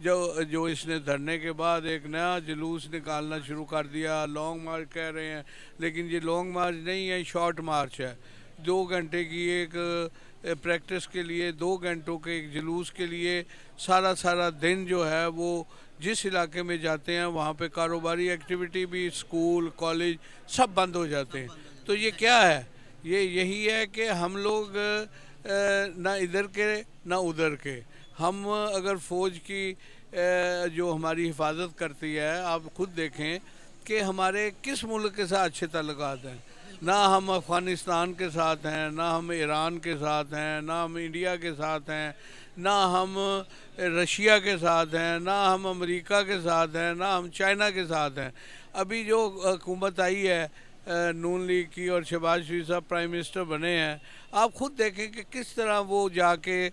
جو اس نے دھرنے کے بعد ایک نیا جلوس نکالنا شروع کر دیا. لانگ مارچ کہہ رہے ہیں, لیکن یہ لانگ مارچ نہیں ہے, شارٹ مارچ ہے. 2 گھنٹے کی ایک پریکٹس کے لیے, 2 گھنٹوں کے ایک جلوس کے لیے سارا دن جو ہے وہ جس علاقے میں جاتے ہیں وہاں پہ کاروباری ایکٹیویٹی بھی, اسکول کالج سب بند ہو جاتے ہیں. تو یہ کیا ہے؟ یہی ہے کہ ہم لوگ نہ ادھر کے نہ ادھر کے. ہم اگر فوج کی جو ہماری حفاظت کرتی ہے, آپ خود دیکھیں کہ ہمارے کس ملک کے ساتھ اچھے تعلقات ہیں. نہ ہم افغانستان کے ساتھ ہیں, نہ ہم ایران کے ساتھ ہیں, نہ ہم انڈیا کے ساتھ ہیں, نہ ہم رشیا کے ساتھ ہیں, نہ ہم امریکہ کے ساتھ ہیں, نہ ہم چائنا کے ساتھ ہیں. ابھی جو حکومت آئی ہے نون لیگ کی اور شہباز شریف صاحب پرائم منسٹر بنے ہیں, آپ خود دیکھیں کہ کس طرح وہ جا کے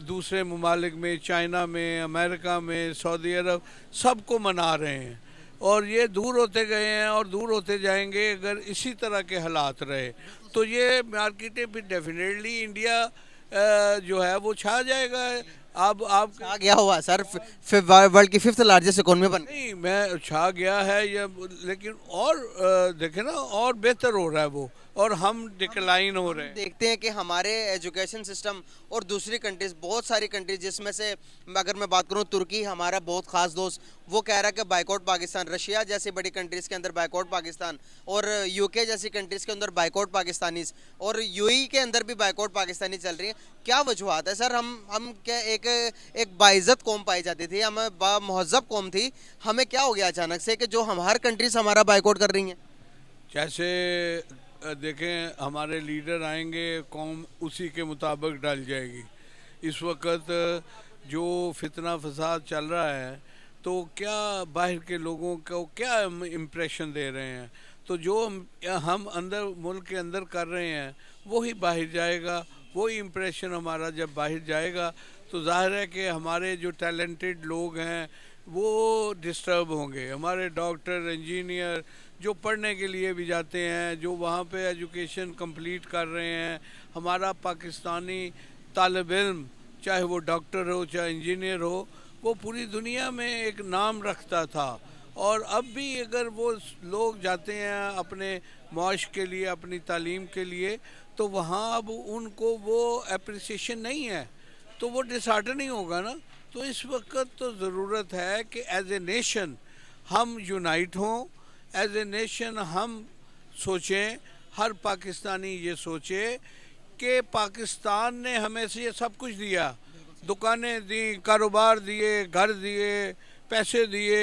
دوسرے ممالک میں, چائنا میں, امریکہ میں, سعودی عرب سب کو منا رہے ہیں. اور یہ دور ہوتے گئے ہیں اور دور ہوتے جائیں گے اگر اسی طرح کے حالات رہے. تو یہ مارکیٹیں پھر ڈیفینیٹلی انڈیا جو ہے وہ چھا جائے گا. آپ چھا گیا ہوا سر, ورلڈ کی 5th لارجسٹ اکانومی بن گئی. نہیں, میں چھا گیا ہے یا, لیکن اور دیکھیں نا اور بہتر ہو رہا ہے وہ, اور ہم ڈکلائن ہو رہے ہیں. دیکھتے ہیں کہ ہمارے ایجوکیشن سسٹم اور دوسری کنٹریز, بہت ساری کنٹریز, جس میں سے اگر میں بات کروں ترکی ہمارا بہت خاص دوست, وہ کہہ رہا ہے کہ بائیکاٹ پاکستان. رشیا جیسی بڑی کنٹریز کے اندر بائیکاٹ پاکستان, اور یو کے جیسی کنٹریز کے اندر بائیکاٹ پاکستانیز, اور یو ای کے اندر بھی بائیکاٹ پاکستانی چل رہی ہیں. کیا وجوہات ہے سر؟ ہم کیا ایک باعزت قوم پائی جاتی تھی, ہم با مہذب قوم تھی, ہمیں کیا ہو گیا اچانک سے کہ جو ہر کنٹریز ہمارا بائیکاٹ کر رہی ہیں؟ جیسے دیکھیں ہمارے لیڈر آئیں گے, قوم اسی کے مطابق ڈل جائے گی. اس وقت جو فتنہ فساد چل رہا ہے تو کیا باہر کے لوگوں کو کیا امپریشن دے رہے ہیں, تو جو ہم اندر ملک کے اندر کر رہے ہیں وہی باہر جائے گا. وہی امپریشن ہمارا جب باہر جائے گا تو ظاہر ہے کہ ہمارے جو ٹیلنٹڈ لوگ ہیں وہ ڈسٹرب ہوں گے. ہمارے ڈاکٹر, انجینئر جو پڑھنے کے لیے بھی جاتے ہیں, جو وہاں پہ ایجوکیشن کمپلیٹ کر رہے ہیں, ہمارا پاکستانی طالب علم چاہے وہ ڈاکٹر ہو چاہے انجینئر ہو, وہ پوری دنیا میں ایک نام رکھتا تھا. اور اب بھی اگر وہ لوگ جاتے ہیں اپنے معاش کے لیے, اپنی تعلیم کے لیے, تو وہاں اب ان کو وہ اپریسیشن نہیں ہے, تو وہ ڈس ہارٹننگ ہوگا نا. تو اس وقت تو ضرورت ہے کہ ایز اے نیشن ہم یونائٹ ہوں, ایز اے نیشن ہم سوچیں, ہر پاکستانی یہ سوچے کہ پاکستان نے ہمیں سے یہ سب کچھ دیا, دکانیں دیں, کاروبار دیے, گھر دیے, پیسے دیے,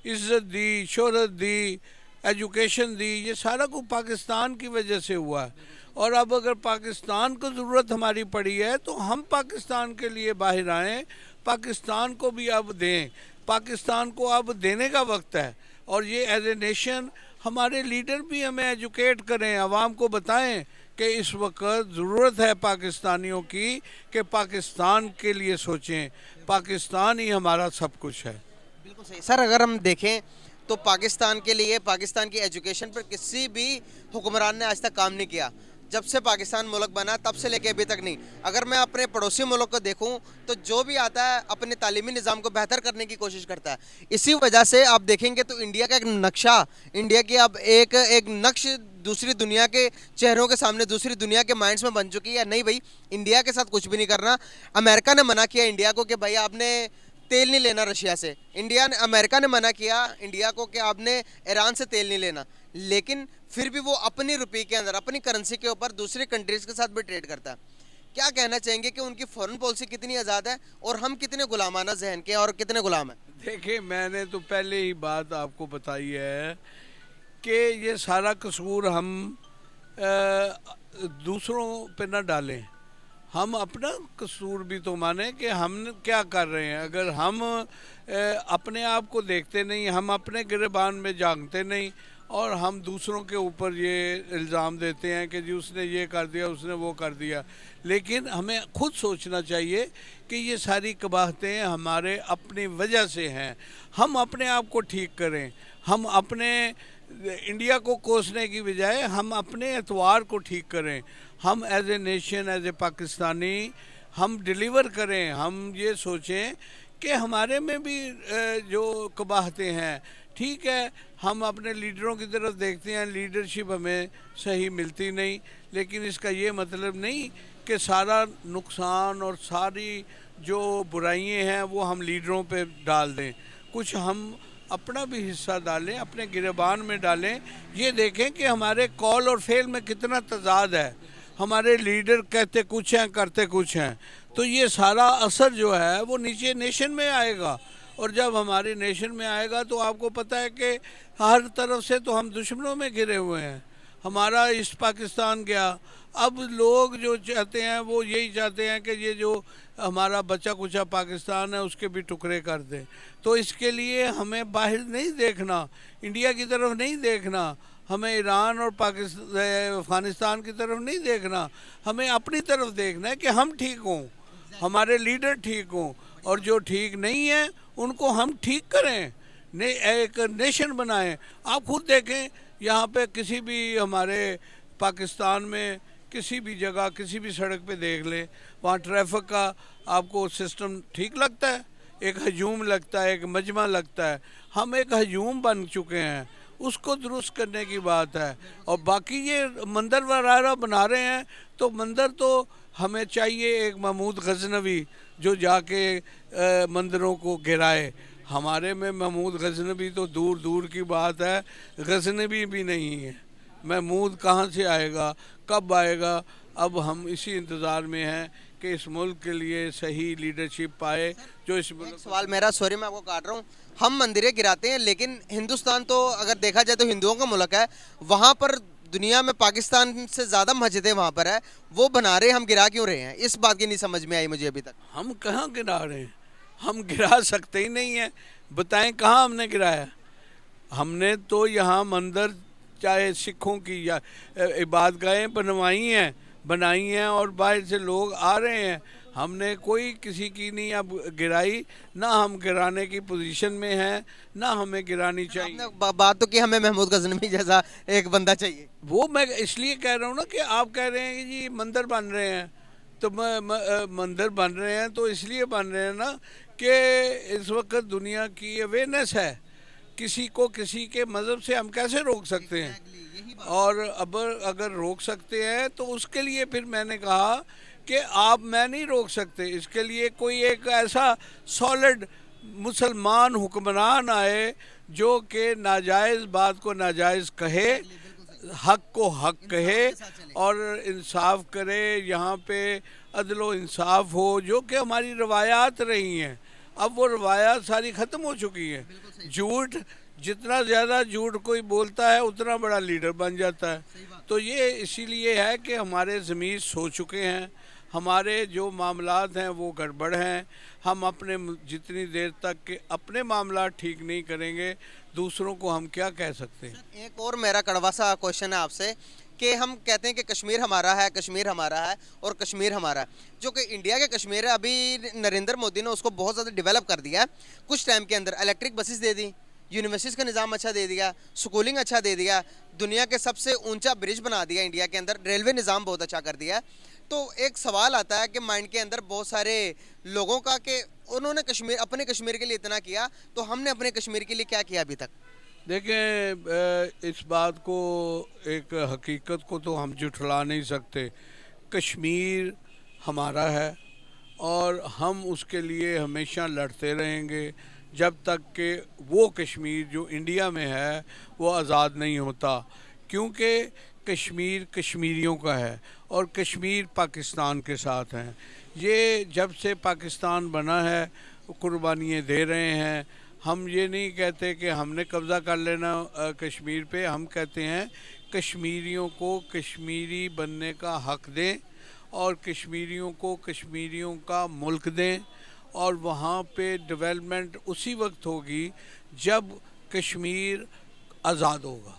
عزت دی, شہرت دی, ایجوکیشن دی, یہ سارا کچھ پاکستان کی وجہ سے ہوا ہے. اور اب اگر پاکستان کو ضرورت ہماری پڑی ہے تو ہم پاکستان کے لیے باہر آئیں, پاکستان کو بھی اب دیں, پاکستان کو اب دینے کا وقت ہے. اور یہ ایز اے نیشن ہمارے لیڈر بھی ہمیں ایجوکیٹ کریں, عوام کو بتائیں کہ اس وقت ضرورت ہے پاکستانیوں کی کہ پاکستان کے لیے سوچیں, پاکستان ہی ہمارا سب کچھ ہے. بالکل صحیح سر. اگر ہم دیکھیں تو پاکستان کے لیے, پاکستان کی ایجوکیشن پر کسی بھی حکمران نے آج تک کام نہیں کیا. جب سے پاکستان ملک بنا تب سے لے کے ابھی تک نہیں. اگر میں اپنے پڑوسی ملک کو دیکھوں تو جو بھی آتا ہے اپنے تعلیمی نظام کو بہتر کرنے کی کوشش کرتا ہے. اسی وجہ سے آپ دیکھیں گے تو انڈیا کا ایک نقشہ, انڈیا کی اب ایک نقش دوسری دنیا کے چہروں کے سامنے, دوسری دنیا کے مائنڈز میں بن چکی ہے. نہیں بھائی, انڈیا کے ساتھ کچھ بھی نہیں کرنا. امریکہ نے منع کیا انڈیا کو کہ بھائی آپ نے تیل نہیں لینا رشیا سے. امریکہ نے منع کیا انڈیا کو کہ آپ نے ایران سے تیل نہیں لینا, لیکن پھر بھی وہ اپنی روپے کے اندر, اپنی کرنسی کے اوپر دوسری کنٹریز کے ساتھ بھی ٹریڈ کرتا ہے. کیا کہنا چاہیں گے کہ ان کی فورن پالیسی کتنی آزاد ہے اور ہم کتنے غلامانہ ذہن کے اور کتنے غلام ہیں؟ دیکھیں, میں نے تو پہلے ہی بات آپ کو بتائی ہے کہ یہ سارا قصور ہم دوسروں پہ نہ ڈالیں, ہم اپنا قصور بھی تو مانیں کہ ہم کیا کر رہے ہیں. اگر ہم اپنے آپ کو دیکھتے نہیں, ہم اپنے گریبان میں جانتے نہیں, اور ہم دوسروں کے اوپر یہ الزام دیتے ہیں کہ جی اس نے یہ کر دیا, اس نے وہ کر دیا, لیکن ہمیں خود سوچنا چاہیے کہ یہ ساری قباحتیں ہمارے اپنی وجہ سے ہیں. ہم اپنے آپ کو ٹھیک کریں, ہم اپنے انڈیا کو کوسنے کی بجائے ہم اپنے اعتبار کو ٹھیک کریں. ہم as a nation, as a Pakistani ہم ڈیلیور کریں. ہم یہ سوچیں کہ ہمارے میں بھی جو قباحتیں ہیں. ٹھیک ہے ہم اپنے لیڈروں کی طرف دیکھتے ہیں, لیڈرشپ ہمیں صحیح ملتی نہیں, لیکن اس کا یہ مطلب نہیں کہ سارا نقصان اور ساری جو برائیاں ہیں وہ ہم لیڈروں پہ ڈال دیں. کچھ ہم اپنا بھی حصہ ڈالیں, اپنے گریبان میں ڈالیں. یہ دیکھیں کہ ہمارے قول اور فعل میں کتنا تضاد ہے. ہمارے لیڈر کہتے کچھ ہیں, کرتے کچھ ہیں. تو یہ سارا اثر جو ہے وہ نیچے نیشن میں آئے گا, اور جب ہمارے نیشن میں آئے گا تو آپ کو پتہ ہے کہ ہر طرف سے تو ہم دشمنوں میں گھرے ہوئے ہیں. ہمارا ایسٹ پاکستان گیا. اب لوگ جو چاہتے ہیں وہ یہی چاہتے ہیں کہ یہ جو ہمارا بچا کچا پاکستان ہے اس کے بھی ٹکڑے کر دیں. تو اس کے لیے ہمیں باہر نہیں دیکھنا, انڈیا کی طرف نہیں دیکھنا, ہمیں ایران اور افغانستان کی طرف نہیں دیکھنا, ہمیں اپنی طرف دیکھنا ہے کہ ہم ٹھیک ہوں, ہمارے لیڈر ٹھیک ہوں, اور جو ٹھیک نہیں ہیں ان کو ہم ٹھیک کریں, ایک نیشن بنائیں. آپ خود دیکھیں یہاں پہ کسی بھی ہمارے پاکستان میں کسی بھی جگہ کسی بھی سڑک پہ دیکھ لیں, وہاں ٹریفک کا آپ کو سسٹم ٹھیک لگتا ہے؟ ایک ہجوم لگتا ہے, ایک مجمع لگتا ہے. ہم ایک ہجوم بن چکے ہیں, اس کو درست کرنے کی بات ہے. اور باقی یہ مندر وغیرہ بنا رہے ہیں تو مندر تو ہمیں چاہیے ایک محمود غزنوی جو جا کے مندروں کو گرائے. ہمارے میں محمود غزنوی تو دور دور کی بات ہے, غزنوی بھی نہیں ہے. محمود کہاں سے آئے گا, کب آئے گا؟ اب ہم اسی انتظار میں ہیں کہ اس ملک کے لیے صحیح لیڈرشپ پائے جو اس ملک. سوال میرا, سوری میں آپ کو کاٹ رہا ہوں, ہم مندریں گراتے ہیں لیکن ہندوستان تو اگر دیکھا جائے تو ہندوؤں کا ملک ہے, وہاں پر دنیا میں پاکستان سے زیادہ مسجدیں وہاں پر ہے, وہ بنا رہے, ہم گرا کیوں رہے ہیں؟ اس بات کی نہیں سمجھ میں آئی مجھے ابھی تک. ہم کہاں گرا رہے ہیں؟ ہم گرا سکتے ہی نہیں ہیں. بتائیں کہاں ہم نے گرایا؟ ہم نے تو یہاں مندر چاہے سکھوں کی یا عبادتگاہیں بنائی ہیں اور باہر سے لوگ آ رہے ہیں. ہم نے کوئی کسی کی نہیں اب گرائی, نہ ہم گرانے کی پوزیشن میں ہیں, نہ ہمیں گرانی چاہیے. آپ نے بات تو کی ہمیں محمود غزنوی جیسا ایک بندہ چاہیے. وہ میں اس لیے کہہ رہا ہوں نا کہ آپ کہہ رہے ہیں کہ جی مندر بن رہے ہیں, تو مندر بن رہے ہیں تو اس لیے بن رہے ہیں نا کہ اس وقت دنیا کی اویئرنیس ہے. کسی کو کسی کے مذہب سے ہم کیسے روک سکتے ہیں؟ اور اب اگر روک سکتے ہیں تو اس کے لیے پھر میں نے کہا کہ میں نہیں روک سکتے. اس کے لیے کوئی ایک ایسا سالڈ مسلمان حکمران آئے جو کہ ناجائز بات کو ناجائز کہے, حق کو حق کہے اور انصاف کرے. یہاں پہ عدل و انصاف ہو جو کہ ہماری روایات رہی ہیں. اب وہ روایات ساری ختم ہو چکی ہیں. جھوٹ, جتنا زیادہ جھوٹ کوئی بولتا ہے اتنا بڑا لیڈر بن جاتا ہے. تو یہ اسی لیے ہے کہ ہمارے ضمیر سو چکے ہیں, ہمارے جو معاملات ہیں وہ گڑبڑ ہیں. ہم اپنے جتنی دیر تک کہ اپنے معاملات ٹھیک نہیں کریں گے دوسروں کو ہم کیا کہہ سکتے ہیں. ایک اور میرا کڑوا سا کوشچن ہے آپ سے کہ ہم کہتے ہیں کہ کشمیر ہمارا ہے, کشمیر ہمارا ہے اور کشمیر ہمارا ہے, جو کہ انڈیا کے کشمیر ہے. ابھی نریندر مودی نے اس کو بہت زیادہ ڈیولپ کر دیا ہے. کچھ ٹائم کے اندر الیکٹرک بسز دے دی, یونیورسٹیز کا نظام اچھا دے دیا, سکولنگ اچھا دے دیا, دنیا کے سب سے اونچا برج بنا دیا انڈیا کے اندر, ریلوے نظام بہت اچھا کر دیا. تو ایک سوال آتا ہے کہ مائنڈ کے اندر بہت سارے لوگوں کا کہ انہوں نے اپنے کشمیر کے لیے اتنا کیا, تو ہم نے اپنے کشمیر کے لیے کیا کیا ابھی تک؟ دیکھیں اس بات کو, ایک حقیقت کو تو ہم جھٹلا نہیں سکتے. کشمیر ہمارا ہے اور ہم اس کے لیے ہمیشہ لڑتے رہیں گے جب تک کہ وہ کشمیر جو انڈیا میں ہے وہ آزاد نہیں ہوتا. کیونکہ کشمیر کشمیریوں کا ہے اور کشمیر پاکستان کے ساتھ ہیں. یہ جب سے پاکستان بنا ہے قربانیاں دے رہے ہیں. ہم یہ نہیں کہتے کہ ہم نے قبضہ کر لینا کشمیر پہ, ہم کہتے ہیں کشمیریوں کو کشمیری بننے کا حق دیں اور کشمیریوں کو کشمیریوں کا ملک دیں, اور وہاں پہ ڈیولپمنٹ اسی وقت ہوگی جب کشمیر آزاد ہوگا.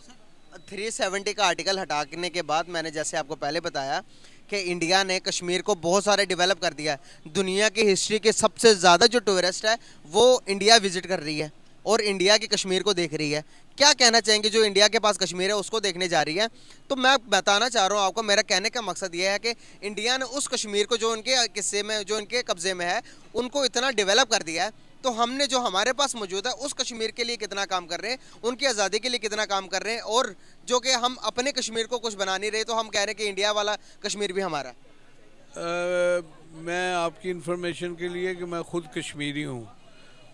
370 کا آرٹیکل ہٹانے کے بعد میں نے جیسے آپ کو پہلے بتایا کہ انڈیا نے کشمیر کو بہت سارے ڈیولپ کر دیا ہے. دنیا کی ہسٹری کے سب سے زیادہ جو ٹورسٹ ہے وہ انڈیا وزٹ کر رہی ہے اور انڈیا کی کشمیر کو دیکھ رہی ہے. کیا کہنا چاہیں گے جو انڈیا کے پاس کشمیر ہے اس کو دیکھنے جا رہی ہے؟ تو میں بتانا چاہ رہا ہوں آپ کو, میرا کہنے کا مقصد یہ ہے کہ انڈیا نے اس کشمیر کو جو ان کے قصے میں جو ان کے قبضے میں ہے ان کو اتنا ڈیولپ کر دیا ہے تو ہم نے جو ہمارے پاس موجود ہے اس کشمیر کے لیے کتنا کام کر رہے ہیں, ان کی آزادی کے لیے کتنا کام کر رہے ہیں, اور جو کہ ہم اپنے کشمیر کو کچھ بنا نہیں رہے تو ہم کہہ رہے ہیں کہ انڈیا والا کشمیر بھی ہمارا. میں آپ کی انفارمیشن کے لیے کہ میں خود کشمیری ہوں,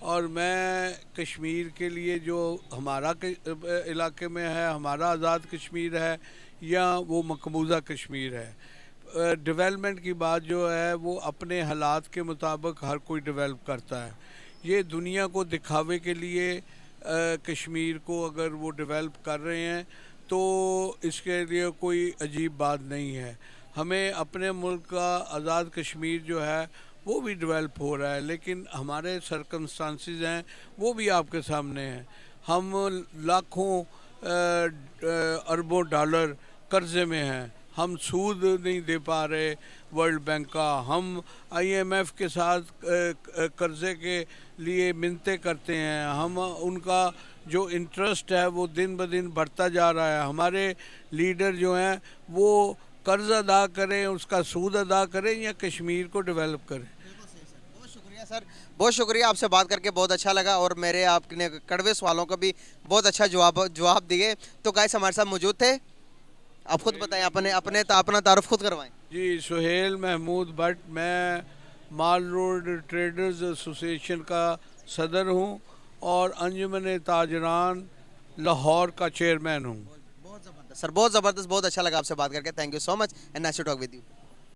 اور میں کشمیر کے لیے جو ہمارا علاقے میں ہے, ہمارا آزاد کشمیر ہے یا وہ مقبوضہ کشمیر ہے, ڈیولپمنٹ کی بات جو ہے وہ اپنے حالات کے مطابق ہر کوئی ڈیولپ کرتا ہے. یہ دنیا کو دکھاوے کے لیے کشمیر کو اگر وہ ڈیولپ کر رہے ہیں تو اس کے لیے کوئی عجیب بات نہیں ہے. ہمیں اپنے ملک کا آزاد کشمیر جو ہے وہ بھی ڈیولپ ہو رہا ہے, لیکن ہمارے سرکمسٹانسز ہیں وہ بھی آپ کے سامنے ہیں. ہم لاکھوں اربوں ڈالر قرضے میں ہیں, ہم سود نہیں دے پا رہے ورلڈ بینک کا, ہم آئی ایم ایف کے ساتھ قرضے کے لیے منتیں کرتے ہیں, ہم ان کا جو انٹرسٹ ہے وہ دن بدن بڑھتا جا رہا ہے. ہمارے لیڈر جو ہیں وہ قرض ادا کریں, اس کا سود ادا کریں یا کشمیر کو ڈیولپ کریں. بہت شکریہ سر, بہت شکریہ, آپ سے بات کر کے بہت اچھا لگا, اور میرے آپ نے کڑوے سوالوں کا بھی بہت اچھا جواب دیے. تو گائس ہمارے ساتھ موجود تھے, آپ خود بتائیں, اپنا تعارف خود کروائیں. جی, سہیل محمود بٹ, میں مال روڈ ٹریڈرز ایسوسیشن کا صدر ہوں اور انجمن تاجران لاہور کا چیئرمین ہوں. بہت زبردست سر, بہت زبردست, بہت اچھا لگا آپ سے بات کر کے. Thank you so much and nice to talk with you.